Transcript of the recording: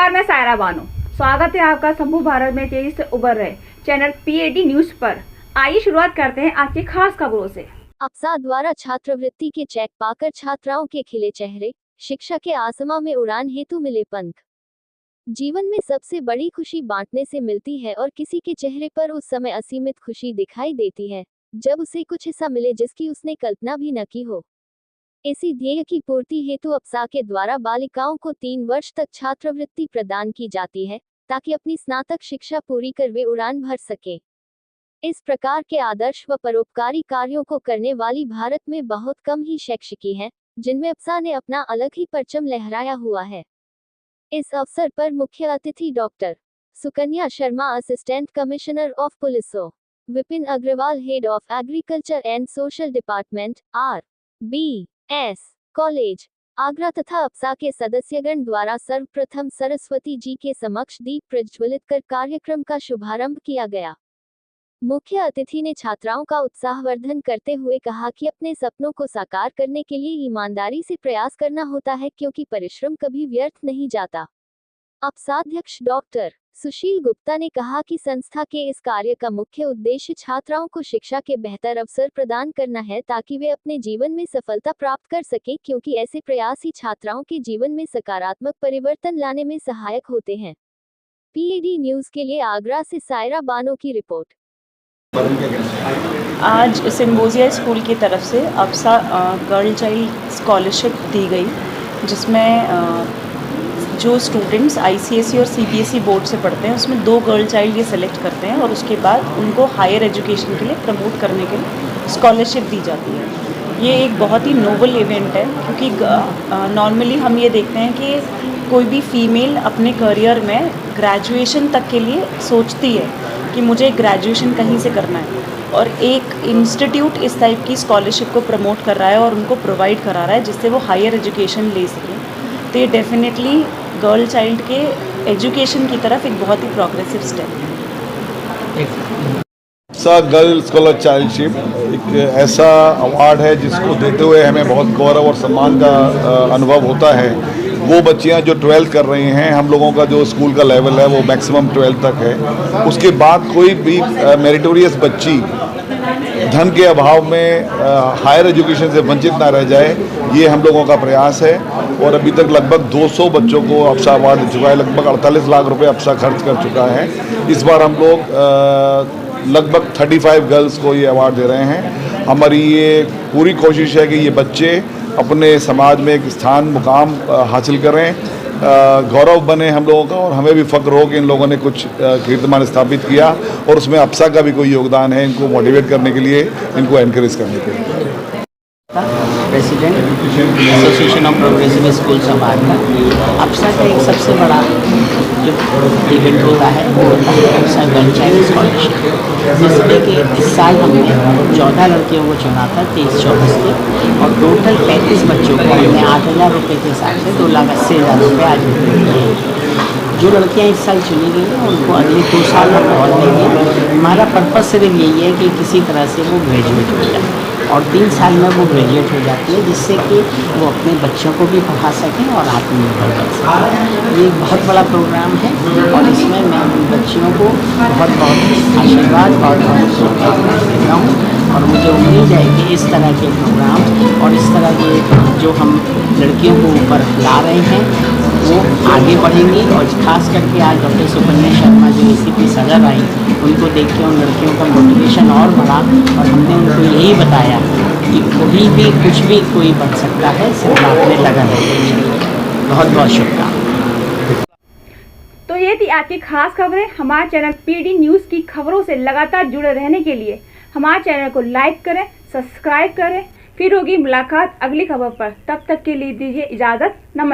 नमस्कार, मैं सायरा बानो। स्वागत है आपका संभू भारत में तेजी से उभर रहे चैनल पीएडी न्यूज पर। आइए शुरुआत करते हैं आज की खास खबरों से। अप्सा द्वारा छात्रवृत्ति के चेक पाकर छात्राओं के खिले चेहरे, शिक्षा के आसमां में उड़ान हेतु मिले पंख। जीवन में सबसे बड़ी खुशी बांटने से मिलती है और किसी के चेहरे पर उस समय असीमित खुशी दिखाई देती है जब उसे कुछ हिस्सा मिले जिसकी उसने कल्पना भी न की हो। इसी ध्येय की पूर्ति हेतु अप्सा के द्वारा बालिकाओं को 3 वर्ष तक छात्रवृत्ति प्रदान की जाती है ताकि अपनी स्नातक शिक्षा पूरी कर वे उड़ान भर सके। इस प्रकार के आदर्श व परोपकारी कार्यों को करने वाली भारत में बहुत कम ही शिक्षिकी हैं, जिनमें अप्सा ने अपना अलग ही परचम लहराया हुआ है। इस अवसर पर मुख्य अतिथि doctor Sukanya Sharma, assistant commissioner of police, Vipin Agrawal, head of agriculture and social department, RBS college Agra तथा अप्सा के सदस्यगण द्वारा सर्वप्रथम सरस्वती जी के समक्ष दीप प्रज्वलित कर कार्यक्रम का शुभारंभ किया गया। मुख्य अतिथि ने छात्राओं का उत्साहवर्धन करते हुए कहा कि अपने सपनों को साकार करने के लिए ईमानदारी से प्रयास करना होता है, क्योंकि परिश्रम कभी व्यर्थ नहीं जाता। अप्साध्यक्ष डॉक्टर सुशील गुप्ता ने कहा कि संस्था के इस कार्य का मुख्य उद्देश्य छात्राओं को शिक्षा के बेहतर अवसर प्रदान करना है ताकि वे अपने जीवन में सफलता प्राप्त कर सके, क्योंकि ऐसे प्रयास ही छात्राओं के जीवन में सकारात्मक परिवर्तन लाने में सहायक होते हैं। पीएडी न्यूज के लिए आगरा से सायरा बानो की रिपोर्ट। आज सिम्बोजिया स्कूल की तरफ से अप्सा गर्ल चाइल्ड स्कॉलरशिप दी गई, जिसमें जो स्टूडेंट्स ICSE और CBSE बोर्ड से पढ़ते हैं उसमें 2 गर्ल चाइल्ड ये सेलेक्ट करते हैं और उसके बाद उनको हायर एजुकेशन के लिए प्रमोट करने के लिए स्कॉलरशिप दी जाती है। ये एक बहुत ही नोबल इवेंट है, क्योंकि नॉर्मली हम ये देखते हैं कि कोई भी फीमेल अपने करियर में ग्रेजुएशन तक के लिए सोचती है कि मुझे ग्रेजुएशन कहीं से करना है, और एक इंस्टीट्यूट इस टाइप की स्कॉलरशिप को प्रमोट कर रहा है और उनको प्रोवाइड करा रहा है जिससे वो हायर एजुकेशन ले सकें। तो ये डेफिनेटली गर्ल चाइल्ड के एजुकेशन की तरफ एक बहुत ही प्रोग्रेसिव स्टेप है। अप्सा गर्ल स्कॉलर चाइल्डशिप एक ऐसा अवार्ड है जिसको देते हुए हमें बहुत गौरव और सम्मान का अनुभव होता है। वो बच्चियां जो 12th कर रही हैं, हम लोगों का जो स्कूल का लेवल है वो मैक्सिमम 12th तक है, उसके बाद कोई भी मेरिटोरियस बच्ची धन के अभाव में हायर एजुकेशन से वंचित ना रह जाए, ये हम लोगों का प्रयास है। और अभी तक लगभग 200 बच्चों को अप्सा अवार्ड दे चुका है, लगभग 48 लाख रुपए अप्सा खर्च कर चुका है। इस बार हम लोग लगभग 35 गर्ल्स को ये अवार्ड दे रहे हैं। हमारी ये पूरी कोशिश है कि ये बच्चे अपने समाज में एक स्थान मुकाम हासिल करें, गौरव बने हम लोगों का, और हमें भी फक्र हो कि इन लोगों ने कुछ कीर्तिमान स्थापित किया और उसमें अप्सा का भी कोई योगदान है, इनको मोटिवेट करने के लिए, इनको एनकरेज करने के लिए। President association of progressive schools of Agra. APSA का एक सबसे बड़ा जो इवेंट होता है वो होता है अप्सा गर्ल चाइल्ड स्कॉलरशिप, जिसमें कि इस साल हमने 14 लड़कियों को चुना था 23-24 के, और टोटल 35 बच्चों को हमने 8,000 रुपये के हिसाब से 2,80,000 रुपये आज दिए। जो लड़कियां इस साल चुनी गई हैं उनको अगले 2 साल में और देंगे। हमारा पर्पज़ सिर्फ यही है कि किसी तरह से वो ग्रेजुएट हो जाए, और 3 साल में वो ग्रेजुएट हो जाती है, जिससे कि वो अपने बच्चों को भी पढ़ा सकें और आत्मनिर्भर बन सकें। ये एक बहुत बड़ा प्रोग्राम है और इसमें मैं बच्चियों को बहुत बहुत आशीर्वाद, बहुत बहुत शुभकामनाएं देता हूँ। और मुझे उम्मीद है कि इस तरह के प्रोग्राम और इस तरह के जो हम लड़कियों को ऊपर ला रहे हैं वो आगे बढ़ेंगी। और ख़ास करके आज डॉक्टर सुकन्या शर्मा जो ACP सदर आई, उनको देख के उन लड़कियों का मोटिवेशन और बढ़ा, और हमने उनको यही बताया कि कभी भी कुछ भी कोई बन सकता है, सिर्फ आपने लगन है। बहुत बहुत शुभकामनाएं। तो ये थी आज की खास खबरें। हमारे चैनल पीएडी न्यूज की खबरों से लगातार जुड़े रहने के लिए हमारे चैनल को लाइक करें, सब्सक्राइब करें। फिर होगी मुलाकात अगली खबर पर। तब तक के लिए दीजिए इजाजत। नमस्कार।